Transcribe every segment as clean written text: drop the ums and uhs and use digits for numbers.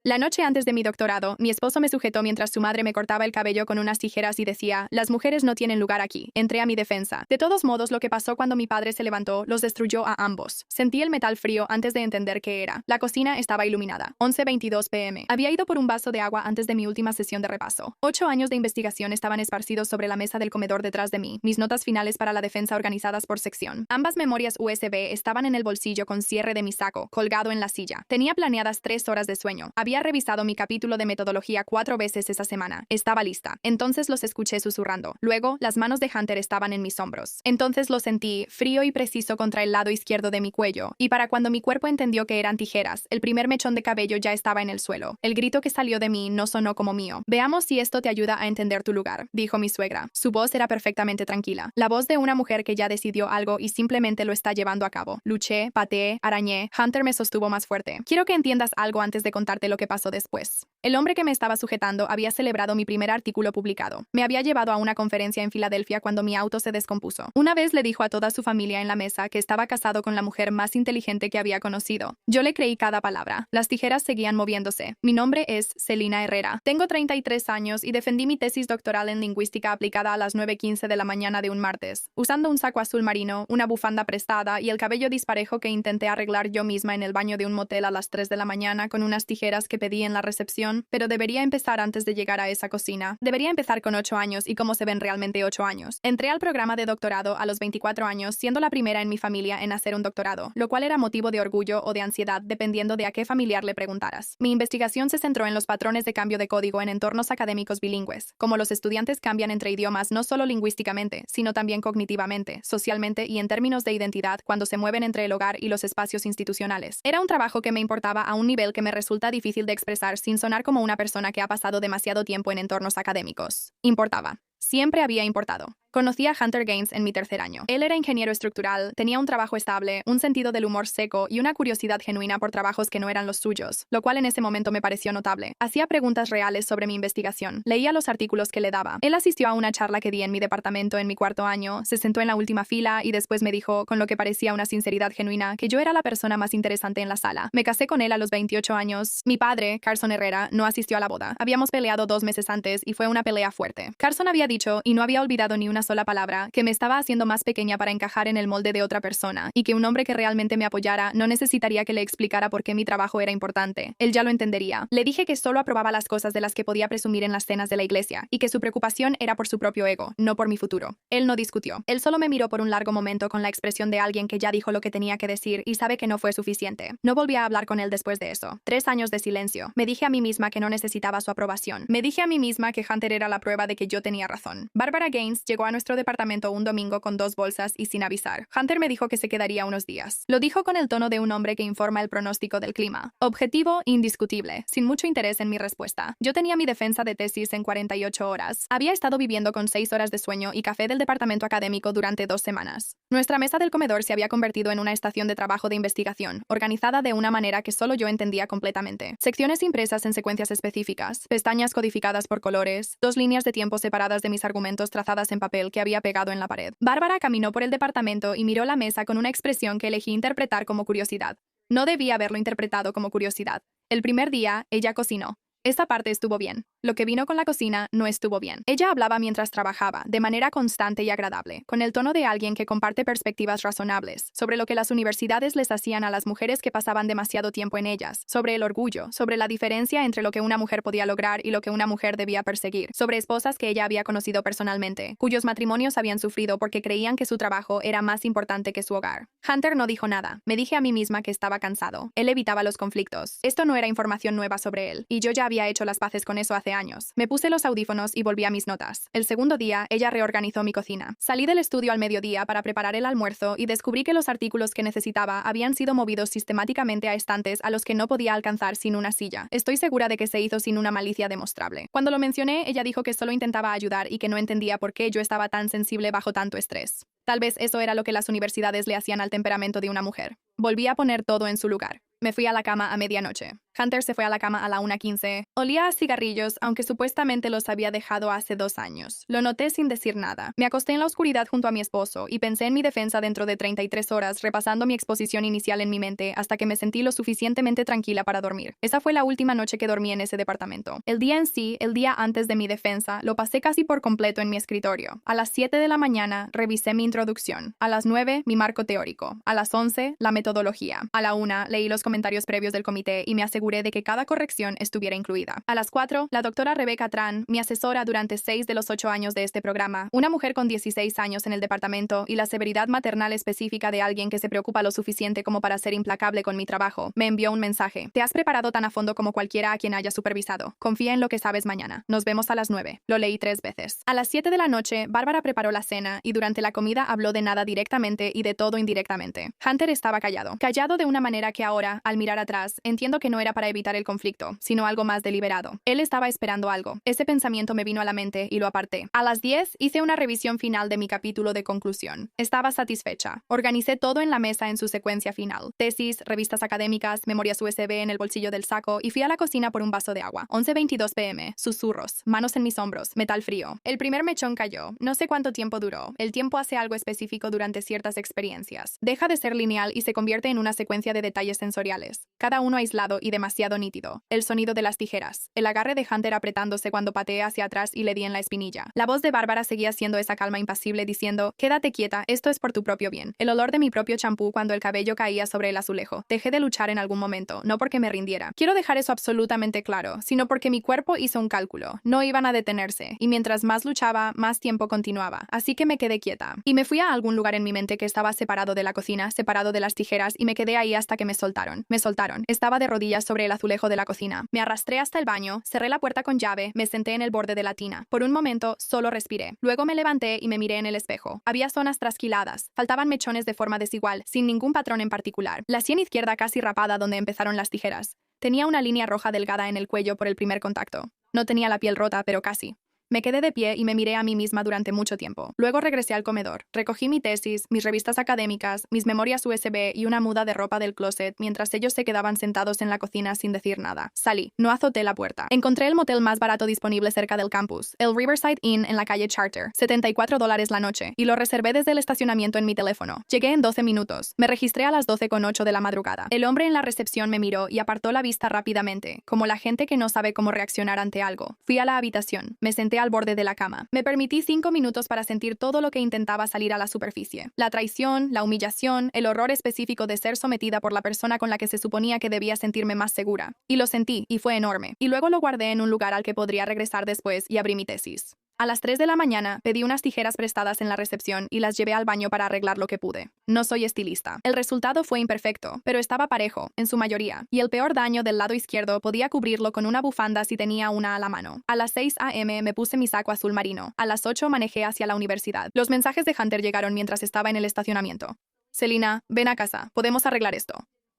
La noche antes de mi doctorado, mi esposo me sujetó mientras su madre me cortaba el cabello con unas tijeras y decía, las mujeres no tienen lugar aquí. Entré a mi defensa. De todos modos, lo que pasó cuando mi padre se levantó, los destruyó a ambos. Sentí el metal frío antes de entender qué era. La cocina estaba iluminada. 11:22 p.m. Había ido por un vaso de agua antes de mi última sesión de repaso. 8 años de investigación estaban esparcidos sobre la mesa del comedor detrás de mí, mis notas finales para la defensa organizadas por sección. Ambas memorias USB estaban en el bolsillo con cierre de mi saco, colgado en la silla. Tenía planeadas 3 horas de sueño. Había revisado mi capítulo de metodología 4 veces esa semana. Estaba lista. Entonces los escuché susurrando. Luego, las manos de Hunter estaban en mis hombros. Entonces lo sentí, frío y preciso contra el lado izquierdo de mi cuello. Y para cuando mi cuerpo entendió que eran tijeras, el primer mechón de cabello ya estaba en el suelo. El grito que salió de mí no sonó como mío. Veamos si esto te ayuda a entender tu lugar, dijo mi suegra. Su voz era perfectamente tranquila. La voz de una mujer que ya decidió algo y simplemente lo está llevando a cabo. Luché, pateé, arañé. Hunter me sostuvo más fuerte. Quiero que entiendas algo antes de contarte lo que pasó después. El hombre que me estaba sujetando había celebrado mi primer artículo publicado. Me había llevado a una conferencia en Filadelfia cuando mi auto se descompuso. Una vez le dijo a toda su familia en la mesa que estaba casado con la mujer más inteligente que había conocido. Yo le creí cada palabra. Las tijeras seguían moviéndose. Mi nombre es Celina Herrera. Tengo 33 años y defendí mi tesis doctoral en lingüística aplicada a las 9:15 de la mañana de un martes, usando un saco azul marino, una bufanda prestada y el cabello disparejo que intenté arreglar yo misma en el baño de un motel a las 3 de la mañana con unas tijeras que pedí en la recepción, pero debería empezar antes de llegar a esa cocina. Debería empezar con 8 años y cómo se ven realmente 8 años. Entré al programa de doctorado a los 24 años, siendo la primera en mi familia en hacer un doctorado, lo cual era motivo de orgullo o de ansiedad dependiendo de a qué familiar le preguntaras. Mi investigación se centró en los patrones de cambio de código en entornos académicos bilingües, como los estudiantes cambian entre idiomas no solo lingüísticamente, sino también cognitivamente, socialmente y en términos de identidad cuando se mueven entre el hogar y los espacios institucionales. Era un trabajo que me importaba a un nivel que me resulta difícil de expresar sin sonar como una persona que ha pasado demasiado tiempo en entornos académicos. Importaba. Siempre había importado. Conocí a Hunter Gaines en mi tercer año. Él era ingeniero estructural, tenía un trabajo estable, un sentido del humor seco y una curiosidad genuina por trabajos que no eran los suyos, lo cual en ese momento me pareció notable. Hacía preguntas reales sobre mi investigación, leía los artículos que le daba. Él asistió a una charla que di en mi departamento en mi cuarto año, se sentó en la última fila y después me dijo, con lo que parecía una sinceridad genuina, que yo era la persona más interesante en la sala. Me casé con él a los 28 años. Mi padre, Carson Herrera, no asistió a la boda. Habíamos peleado 2 meses antes y fue una pelea fuerte. Carson había dicho, y no había olvidado ni una sola palabra, que me estaba haciendo más pequeña para encajar en el molde de otra persona, y que un hombre que realmente me apoyara no necesitaría que le explicara por qué mi trabajo era importante. Él ya lo entendería. Le dije que solo aprobaba las cosas de las que podía presumir en las cenas de la iglesia, y que su preocupación era por su propio ego, no por mi futuro. Él no discutió. Él solo me miró por un largo momento con la expresión de alguien que ya dijo lo que tenía que decir y sabe que no fue suficiente. No volví a hablar con él después de eso. 3 años de silencio. Me dije a mí misma que no necesitaba su aprobación. Me dije a mí misma que Hunter era la prueba de que yo tenía razón. Barbara Gaines llegó a nuestro departamento un domingo con 2 bolsas y sin avisar. Hunter me dijo que se quedaría unos días. Lo dijo con el tono de un hombre que informa el pronóstico del clima. Objetivo, indiscutible, sin mucho interés en mi respuesta. Yo tenía mi defensa de tesis en 48 horas. Había estado viviendo con 6 horas de sueño y café del departamento académico durante 2 semanas. Nuestra mesa del comedor se había convertido en una estación de trabajo de investigación, organizada de una manera que solo yo entendía completamente. Secciones impresas en secuencias específicas, pestañas codificadas por colores, 2 líneas de tiempo separadas de mis argumentos trazadas en papel que había pegado en la pared. Bárbara caminó por el departamento y miró la mesa con una expresión que elegí interpretar como curiosidad. No debía haberlo interpretado como curiosidad. El primer día, ella cocinó. Esta parte estuvo bien. Lo que vino con la cocina no estuvo bien. Ella hablaba mientras trabajaba, de manera constante y agradable, con el tono de alguien que comparte perspectivas razonables, sobre lo que las universidades les hacían a las mujeres que pasaban demasiado tiempo en ellas, sobre el orgullo, sobre la diferencia entre lo que una mujer podía lograr y lo que una mujer debía perseguir, sobre esposas que ella había conocido personalmente, cuyos matrimonios habían sufrido porque creían que su trabajo era más importante que su hogar. Hunter no dijo nada. Me dije a mí misma que estaba cansado. Él evitaba los conflictos. Esto no era información nueva sobre él, y yo ya había hecho las paces con eso hace años. Me puse los audífonos y volví a mis notas. El segundo día, ella reorganizó mi cocina. Salí del estudio al mediodía para preparar el almuerzo y descubrí que los artículos que necesitaba habían sido movidos sistemáticamente a estantes a los que no podía alcanzar sin una silla. Estoy segura de que se hizo sin una malicia demostrable. Cuando lo mencioné, ella dijo que solo intentaba ayudar y que no entendía por qué yo estaba tan sensible bajo tanto estrés. Tal vez eso era lo que las universidades le hacían al temperamento de una mujer. Volví a poner todo en su lugar. Me fui a la cama a medianoche. Hunter se fue a la cama a la 1:15. Olía a cigarrillos, aunque supuestamente los había dejado hace 2 años. Lo noté sin decir nada. Me acosté en la oscuridad junto a mi esposo y pensé en mi defensa dentro de 33 horas, repasando mi exposición inicial en mi mente hasta que me sentí lo suficientemente tranquila para dormir. Esa fue la última noche que dormí en ese departamento. El día en sí, el día antes de mi defensa, lo pasé casi por completo en mi escritorio. A las 7 de la mañana revisé mi introducción. A las 9, mi marco teórico. A las 11, la metodología. A la 1, leí los comentarios previos del comité y me aseguré de que cada corrección estuviera incluida. A las 4, la doctora Rebecca Tran, mi asesora durante 6 de los 8 años de este programa, una mujer con 16 años en el departamento y la severidad maternal específica de alguien que se preocupa lo suficiente como para ser implacable con mi trabajo, me envió un mensaje. Te has preparado tan a fondo como cualquiera a quien haya supervisado. Confía en lo que sabes mañana. Nos vemos a las 9. Lo leí 3 veces. A las 7 de la noche, Bárbara preparó la cena y durante la comida habló de nada directamente y de todo indirectamente. Hunter estaba callado. Callado de una manera que ahora, al mirar atrás, entiendo que no era para evitar el conflicto, sino algo más deliberado. Él estaba esperando algo. Ese pensamiento me vino a la mente y lo aparté. A las 10 hice una revisión final de mi capítulo de conclusión. Estaba satisfecha. Organicé todo en la mesa en su secuencia final. Tesis, revistas académicas, memorias USB en el bolsillo del saco y fui a la cocina por un vaso de agua. 11:22 p.m. Susurros. Manos en mis hombros. Metal frío. El primer mechón cayó. No sé cuánto tiempo duró. El tiempo hace algo específico durante ciertas experiencias. Deja de ser lineal y se convierte en una secuencia de detalles sensoriales. Cada uno aislado y demasiado nítido. El sonido de las tijeras. El agarre de Hunter apretándose cuando pateé hacia atrás y le di en la espinilla. La voz de Bárbara seguía siendo esa calma impasible diciendo, quédate quieta, esto es por tu propio bien. El olor de mi propio champú cuando el cabello caía sobre el azulejo. Dejé de luchar en algún momento, no porque me rindiera. Quiero dejar eso absolutamente claro, sino porque mi cuerpo hizo un cálculo. No iban a detenerse, y mientras más luchaba, más tiempo continuaba. Así que me quedé quieta. Y me fui a algún lugar en mi mente que estaba separado de la cocina, separado de las tijeras, y me quedé ahí hasta que me soltaron. Me soltaron. Estaba de rodillas sobre el azulejo de la cocina. Me arrastré hasta el baño, cerré la puerta con llave, me senté en el borde de la tina. Por un momento, solo respiré. Luego me levanté y me miré en el espejo. Había zonas trasquiladas. Faltaban mechones de forma desigual, sin ningún patrón en particular. La sien izquierda casi rapada donde empezaron las tijeras. Tenía una línea roja delgada en el cuello por el primer contacto. No tenía la piel rota, pero casi. Me quedé de pie y me miré a mí misma durante mucho tiempo. Luego regresé al comedor. Recogí mi tesis, mis revistas académicas, mis memorias USB y una muda de ropa del closet mientras ellos se quedaban sentados en la cocina sin decir nada. Salí. No azoté la puerta. Encontré el motel más barato disponible cerca del campus, el Riverside Inn en la calle Charter, $74 la noche, y lo reservé desde el estacionamiento en mi teléfono. Llegué en 12 minutos. Me registré a las 12:08 de la madrugada. El hombre en la recepción me miró y apartó la vista rápidamente, como la gente que no sabe cómo reaccionar ante algo. Fui a la habitación. Me senté al borde de la cama. Me permití 5 minutos para sentir todo lo que intentaba salir a la superficie. La traición, la humillación, el horror específico de ser sometida por la persona con la que se suponía que debía sentirme más segura. Y lo sentí, y fue enorme. Y luego lo guardé en un lugar al que podría regresar después y abrí mi tesis. A las 3 de la mañana, pedí unas tijeras prestadas en la recepción y las llevé al baño para arreglar lo que pude. No soy estilista. El resultado fue imperfecto, pero estaba parejo, en su mayoría, y el peor daño del lado izquierdo podía cubrirlo con una bufanda si tenía una a la mano. A las 6 a.m. me puse mi saco azul marino. A las 8 manejé hacia la universidad. Los mensajes de Hunter llegaron mientras estaba en el estacionamiento. Selina, ven a casa. Podemos arreglar esto.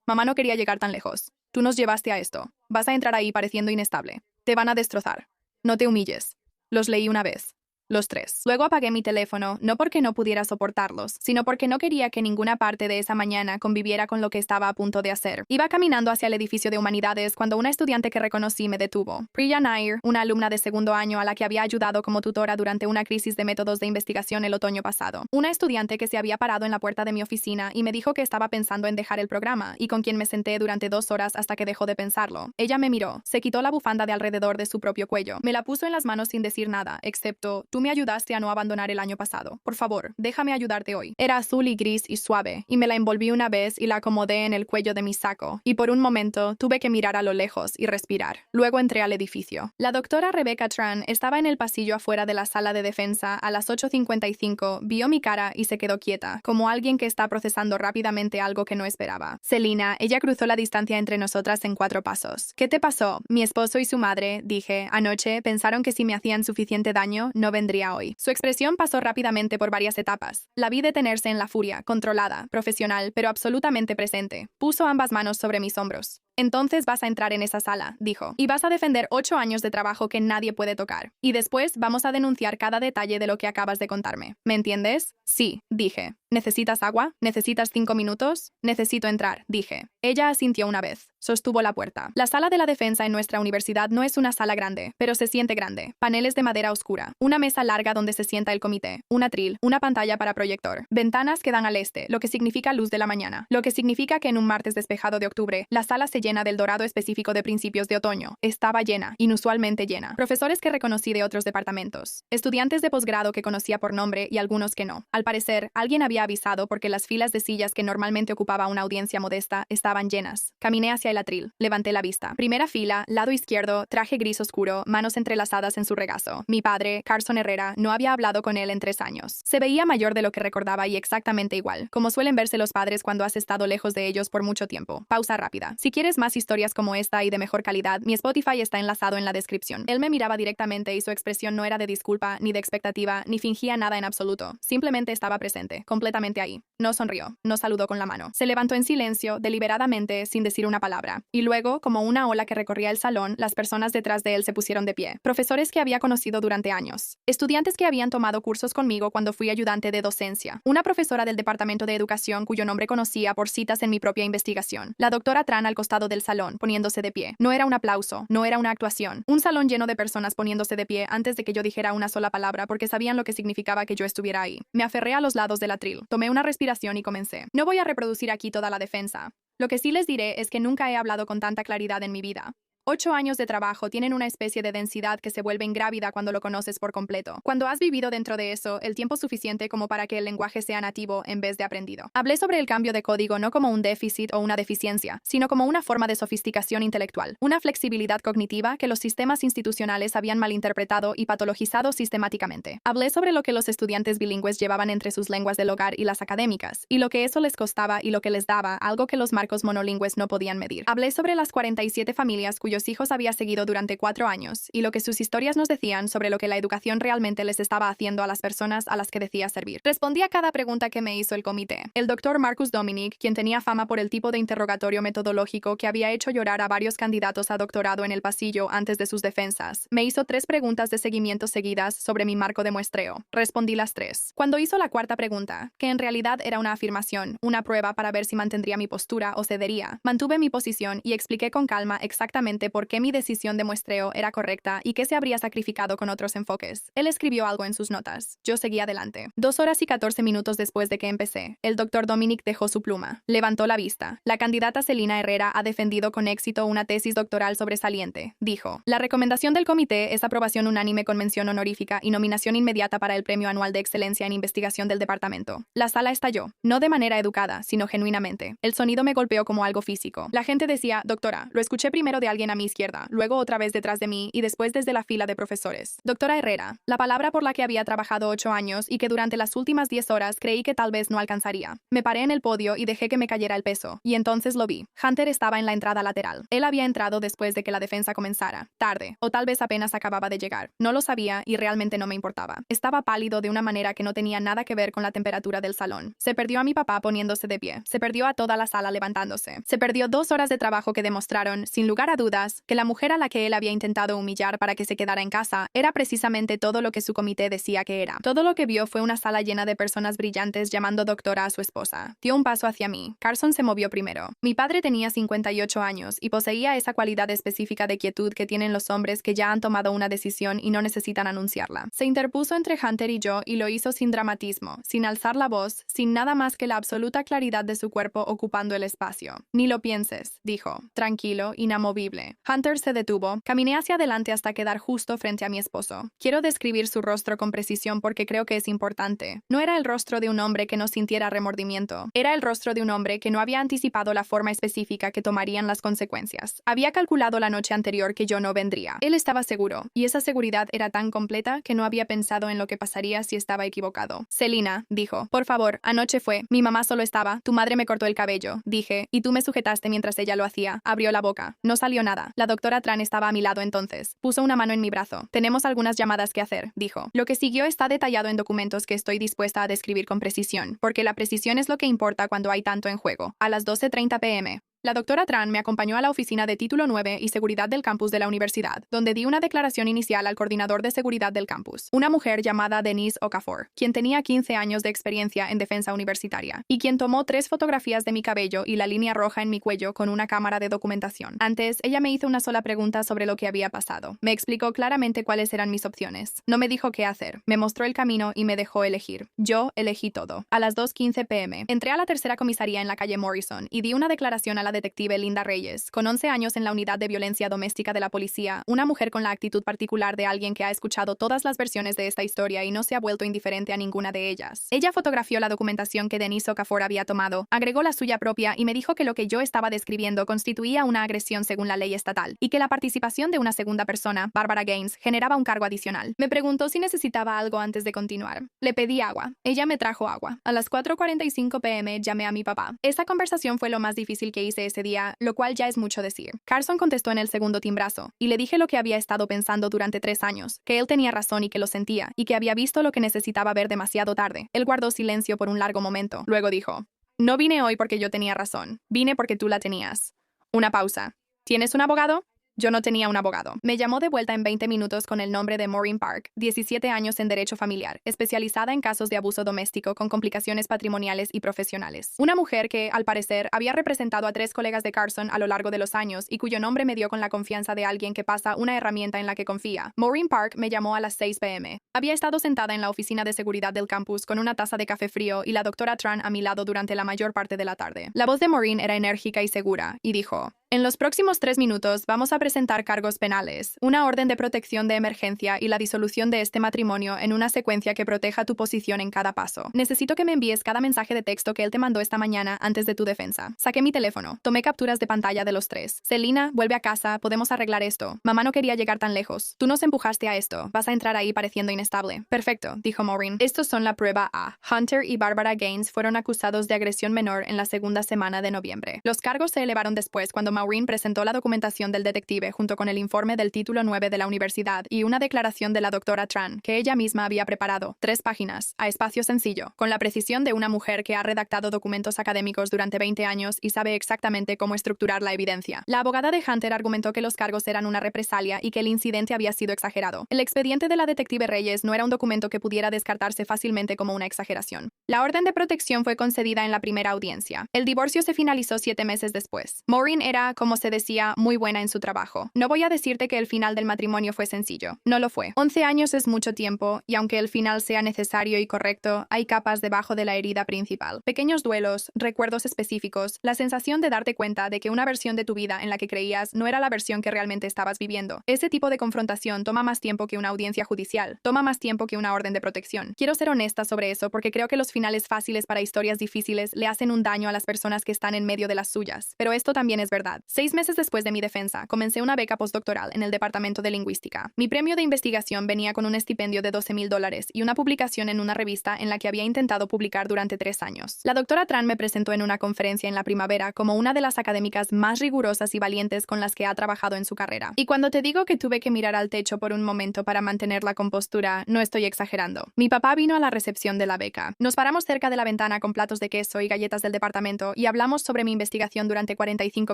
Mamá no quería llegar tan lejos. Tú nos llevaste a esto. Vas a entrar ahí pareciendo inestable. Te van a destrozar. No te humilles. Los leí una vez. Los 3. Luego apagué mi teléfono, no porque no pudiera soportarlos, sino porque no quería que ninguna parte de esa mañana conviviera con lo que estaba a punto de hacer. Iba caminando hacia el edificio de humanidades cuando una estudiante que reconocí me detuvo. Priya Nair, una alumna de segundo año a la que había ayudado como tutora durante una crisis de métodos de investigación el otoño pasado. Una estudiante que se había parado en la puerta de mi oficina y me dijo que estaba pensando en dejar el programa, y con quien me senté durante 2 horas hasta que dejó de pensarlo. Ella me miró, se quitó la bufanda de alrededor de su propio cuello, me la puso en las manos sin decir nada, excepto, tú me ayudaste a no abandonar el año pasado. Por favor, déjame ayudarte hoy. Era azul y gris y suave, y me la envolví una vez y la acomodé en el cuello de mi saco, y por un momento tuve que mirar a lo lejos y respirar. Luego entré al edificio. La doctora Rebecca Tran estaba en el pasillo afuera de la sala de defensa a las 8:55, vio mi cara y se quedó quieta, como alguien que está procesando rápidamente algo que no esperaba. Selina, ella cruzó la distancia entre nosotras en 4 pasos. ¿Qué te pasó? Mi esposo y su madre, dije, anoche pensaron que si me hacían suficiente daño, no vendría hoy. Su expresión pasó rápidamente por varias etapas. La vi detenerse en la furia, controlada, profesional, pero absolutamente presente. Puso ambas manos sobre mis hombros. Entonces vas a entrar en esa sala, dijo, y vas a defender 8 años de trabajo que nadie puede tocar. Y después vamos a denunciar cada detalle de lo que acabas de contarme. ¿Me entiendes? Sí, dije. ¿Necesitas agua? ¿Necesitas 5 minutos? Necesito entrar, dije. Ella asintió una vez. Sostuvo la puerta. La sala de la defensa en nuestra universidad no es una sala grande, pero se siente grande. Paneles de madera oscura. Una mesa larga donde se sienta el comité. Un atril. Una pantalla para proyector. Ventanas que dan al este, lo que significa luz de la mañana. Lo que significa que en un martes despejado de octubre, la sala se llena del dorado específico de principios de otoño. Estaba llena, inusualmente llena. Profesores que reconocí de otros departamentos. Estudiantes de posgrado que conocía por nombre y algunos que no. Al parecer, alguien había avisado porque las filas de sillas que normalmente ocupaba una audiencia modesta estaban llenas. Caminé hacia el atril. Levanté la vista. Primera fila, lado izquierdo, traje gris oscuro, manos entrelazadas en su regazo. Mi padre, Carson Herrera, no había hablado con él en 3 años. Se veía mayor de lo que recordaba y exactamente igual, como suelen verse los padres cuando has estado lejos de ellos por mucho tiempo. Pausa rápida. Si quieres más historias como esta y de mejor calidad, mi Spotify está enlazado en la descripción. Él me miraba directamente y su expresión no era de disculpa, ni de expectativa, ni fingía nada en absoluto. Simplemente estaba presente, completamente ahí. No sonrió, no saludó con la mano. Se levantó en silencio, deliberadamente, sin decir una palabra. Y luego, como una ola que recorría el salón, las personas detrás de él se pusieron de pie. Profesores que había conocido durante años. Estudiantes que habían tomado cursos conmigo cuando fui ayudante de docencia. Una profesora del Departamento de Educación cuyo nombre conocía por citas en mi propia investigación. La doctora Tran al costado del salón, poniéndose de pie. No era un aplauso, no era una actuación. Un salón lleno de personas poniéndose de pie antes de que yo dijera una sola palabra porque sabían lo que significaba que yo estuviera ahí. Me aferré a los lados del atril. Tomé una respiración y comencé. No voy a reproducir aquí toda la defensa. Lo que sí les diré es que nunca he hablado con tanta claridad en mi vida. 8 años de trabajo tienen una especie de densidad que se vuelve ingrávida cuando lo conoces por completo. Cuando has vivido dentro de eso, el tiempo suficiente como para que el lenguaje sea nativo en vez de aprendido. Hablé sobre el cambio de código no como un déficit o una deficiencia, sino como una forma de sofisticación intelectual, una flexibilidad cognitiva que los sistemas institucionales habían malinterpretado y patologizado sistemáticamente. Hablé sobre lo que los estudiantes bilingües llevaban entre sus lenguas del hogar y las académicas, y lo que eso les costaba y lo que les daba, algo que los marcos monolingües no podían medir. Hablé sobre las 47 familias cuyos hijos había seguido durante 4 años y lo que sus historias nos decían sobre lo que la educación realmente les estaba haciendo a las personas a las que decía servir. Respondí a cada pregunta que me hizo el comité. El doctor Marcus Dominic, quien tenía fama por el tipo de interrogatorio metodológico que había hecho llorar a varios candidatos a doctorado en el pasillo antes de sus defensas, me hizo 3 preguntas de seguimiento seguidas sobre mi marco de muestreo. Respondí las 3. Cuando hizo la cuarta pregunta, que en realidad era una afirmación, una prueba para ver si mantendría mi postura o cedería, mantuve mi posición y expliqué con calma exactamente por qué mi decisión de muestreo era correcta y qué se habría sacrificado con otros enfoques. Él escribió algo en sus notas. Yo seguí adelante. 2 horas y 14 minutos después de que empecé, el doctor Dominic dejó su pluma. Levantó la vista. La candidata Celina Herrera ha defendido con éxito una tesis doctoral sobresaliente, dijo. La recomendación del comité es aprobación unánime con mención honorífica y nominación inmediata para el Premio Anual de Excelencia en Investigación del departamento. La sala estalló. No de manera educada, sino genuinamente. El sonido me golpeó como algo físico. La gente decía, doctora, lo escuché primero de alguien a mi izquierda, luego otra vez detrás de mí y después desde la fila de profesores. Doctora Herrera, la palabra por la que había trabajado 8 años y que durante las últimas 10 horas creí que tal vez no alcanzaría. Me paré en el podio y dejé que me cayera el peso, y entonces lo vi. Hunter estaba en la entrada lateral. Él había entrado después de que la defensa comenzara. Tarde, o tal vez apenas acababa de llegar. No lo sabía y realmente no me importaba. Estaba pálido de una manera que no tenía nada que ver con la temperatura del salón. Se perdió a mi papá poniéndose de pie. Se perdió a toda la sala levantándose. Se perdió 2 horas de trabajo que demostraron, sin lugar a dudas, que la mujer a la que él había intentado humillar para que se quedara en casa era precisamente todo lo que su comité decía que era. Todo lo que vio fue una sala llena de personas brillantes llamando doctora a su esposa. Dio un paso hacia mí. Carson se movió primero. Mi padre tenía 58 años y poseía esa cualidad específica de quietud que tienen los hombres que ya han tomado una decisión y no necesitan anunciarla. Se interpuso entre Hunter y yo y lo hizo sin dramatismo, sin alzar la voz, sin nada más que la absoluta claridad de su cuerpo ocupando el espacio. Ni lo pienses, dijo, tranquilo, inamovible. Hunter se detuvo. Caminé hacia adelante hasta quedar justo frente a mi esposo. Quiero describir su rostro con precisión porque creo que es importante. No era el rostro de un hombre que no sintiera remordimiento. Era el rostro de un hombre que no había anticipado la forma específica que tomarían las consecuencias. Había calculado la noche anterior que yo no vendría. Él estaba seguro, y esa seguridad era tan completa que no había pensado en lo que pasaría si estaba equivocado. Celina, dijo, por favor, anoche fue. Mi mamá solo estaba. Tu madre me cortó el cabello, dije, y tú me sujetaste mientras ella lo hacía. Abrió la boca. No salió nada. La doctora Tran estaba a mi lado entonces. Puso una mano en mi brazo. Tenemos algunas llamadas que hacer, dijo. Lo que siguió está detallado en documentos que estoy dispuesta a describir con precisión, porque la precisión es lo que importa cuando hay tanto en juego. A las 12:30 p.m. La doctora Tran me acompañó a la oficina de Título 9 y Seguridad del campus de la universidad, donde di una declaración inicial al coordinador de seguridad del campus, una mujer llamada Denise Okafor, quien tenía 15 años de experiencia en defensa universitaria, y quien tomó 3 fotografías de mi cabello y la línea roja en mi cuello con una cámara de documentación. Antes, ella me hizo una sola pregunta sobre lo que había pasado. Me explicó claramente cuáles eran mis opciones. No me dijo qué hacer. Me mostró el camino y me dejó elegir. Yo elegí todo. A las 2:15 p.m. entré a la tercera comisaría en la calle Morrison y di una declaración a la detective Linda Reyes, con 11 años en la unidad de violencia doméstica de la policía, una mujer con la actitud particular de alguien que ha escuchado todas las versiones de esta historia y no se ha vuelto indiferente a ninguna de ellas. Ella fotografió la documentación que Denise Okafor había tomado, agregó la suya propia y me dijo que lo que yo estaba describiendo constituía una agresión según la ley estatal, y que la participación de una segunda persona, Barbara Gaines, generaba un cargo adicional. Me preguntó si necesitaba algo antes de continuar. Le pedí agua. Ella me trajo agua. A las 4:45 p.m. llamé a mi papá. Esta conversación fue lo más difícil que hice ese día, lo cual ya es mucho decir. Carson contestó en el segundo timbrazo, y le dije lo que había estado pensando durante 3 años, que él tenía razón y que lo sentía, y que había visto lo que necesitaba ver demasiado tarde. Él guardó silencio por un largo momento. Luego dijo: "No vine hoy porque yo tenía razón. Vine porque tú la tenías". Una pausa. ¿Tienes un abogado? Yo no tenía un abogado. Me llamó de vuelta en 20 minutos con el nombre de Maureen Park, 17 años en Derecho Familiar, especializada en casos de abuso doméstico con complicaciones patrimoniales y profesionales. Una mujer que, al parecer, había representado a 3 colegas de Carson a lo largo de los años y cuyo nombre me dio con la confianza de alguien que pasa una herramienta en la que confía. Maureen Park me llamó a las 6 p.m. Había estado sentada en la oficina de seguridad del campus con una taza de café frío y la doctora Tran a mi lado durante la mayor parte de la tarde. La voz de Maureen era enérgica y segura, y dijo: "En los próximos 3 minutos vamos a presentar cargos penales, una orden de protección de emergencia y la disolución de este matrimonio en una secuencia que proteja tu posición en cada paso. Necesito que me envíes cada mensaje de texto que él te mandó esta mañana antes de tu defensa". Saqué mi teléfono. Tomé capturas de pantalla de los 3. "Selina, vuelve a casa, podemos arreglar esto. Mamá no quería llegar tan lejos. Tú nos empujaste a esto. Vas a entrar ahí pareciendo inestable". "Perfecto", dijo Maureen. "Estos son la prueba A. Hunter y Barbara Gaines fueron acusados de agresión menor en la segunda semana de noviembre. Los cargos se elevaron después cuando Maureen presentó la documentación del detective junto con el informe del título 9 de la universidad y una declaración de la doctora Tran, que ella misma había preparado, 3 páginas, a espacio sencillo, con la precisión de una mujer que ha redactado documentos académicos durante 20 años y sabe exactamente cómo estructurar la evidencia. La abogada de Hunter argumentó que los cargos eran una represalia y que el incidente había sido exagerado. El expediente de la detective Reyes no era un documento que pudiera descartarse fácilmente como una exageración. La orden de protección fue concedida en la primera audiencia. El divorcio se finalizó 7 meses después. Maureen era, como se decía, muy buena en su trabajo. No voy a decirte que el final del matrimonio fue sencillo. No lo fue. 11 años es mucho tiempo, y aunque el final sea necesario y correcto, hay capas debajo de la herida principal. Pequeños duelos, recuerdos específicos, la sensación de darte cuenta de que una versión de tu vida en la que creías no era la versión que realmente estabas viviendo. Ese tipo de confrontación toma más tiempo que una audiencia judicial. Toma más tiempo que una orden de protección. Quiero ser honesta sobre eso porque creo que los finales fáciles para historias difíciles le hacen un daño a las personas que están en medio de las suyas. Pero esto también es verdad. 6 meses después de mi defensa, comencé una beca postdoctoral en el Departamento de Lingüística. Mi premio de investigación venía con un estipendio de $12,000 y una publicación en una revista en la que había intentado publicar durante 3 años. La doctora Tran me presentó en una conferencia en la primavera como una de las académicas más rigurosas y valientes con las que ha trabajado en su carrera. Y cuando te digo que tuve que mirar al techo por un momento para mantener la compostura, no estoy exagerando. Mi papá vino a la recepción de la beca. Nos paramos cerca de la ventana con platos de queso y galletas del departamento y hablamos sobre mi investigación durante 45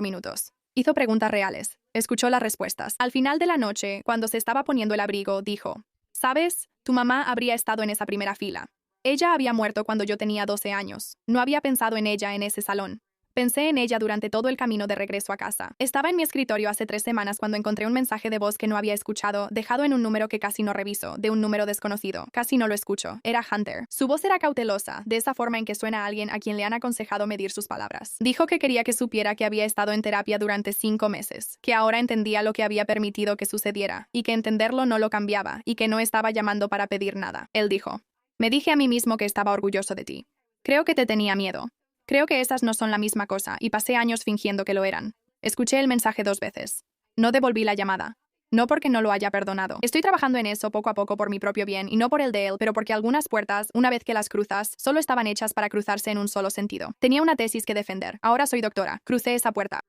minutos. Hizo preguntas reales. Escuchó las respuestas. Al final de la noche, cuando se estaba poniendo el abrigo, dijo: "¿Sabes? Tu mamá habría estado en esa primera fila. Ella había muerto cuando yo tenía 12 años. No había pensado en ella en ese salón. Pensé en ella durante todo el camino de regreso a casa. Estaba en mi escritorio hace 3 semanas cuando encontré un mensaje de voz que no había escuchado, dejado en un número que casi no reviso, de un número desconocido. Casi no lo escucho. Era Hunter. Su voz era cautelosa, de esa forma en que suena a alguien a quien le han aconsejado medir sus palabras. Dijo que quería que supiera que había estado en terapia durante 5 meses, que ahora entendía lo que había permitido que sucediera, y que entenderlo no lo cambiaba, y que no estaba llamando para pedir nada. Él dijo: "Me dije a mí mismo que estaba orgulloso de ti. Creo que te tenía miedo. Creo que esas no son la misma cosa y pasé años fingiendo que lo eran". Escuché el mensaje 2 veces. No devolví la llamada. No porque no lo haya perdonado. Estoy trabajando en eso poco a poco por mi propio bien y no por el de él, pero porque algunas puertas, una vez que las cruzas, solo estaban hechas para cruzarse en un solo sentido. Tenía una tesis que defender. Ahora soy doctora. Crucé esa puerta.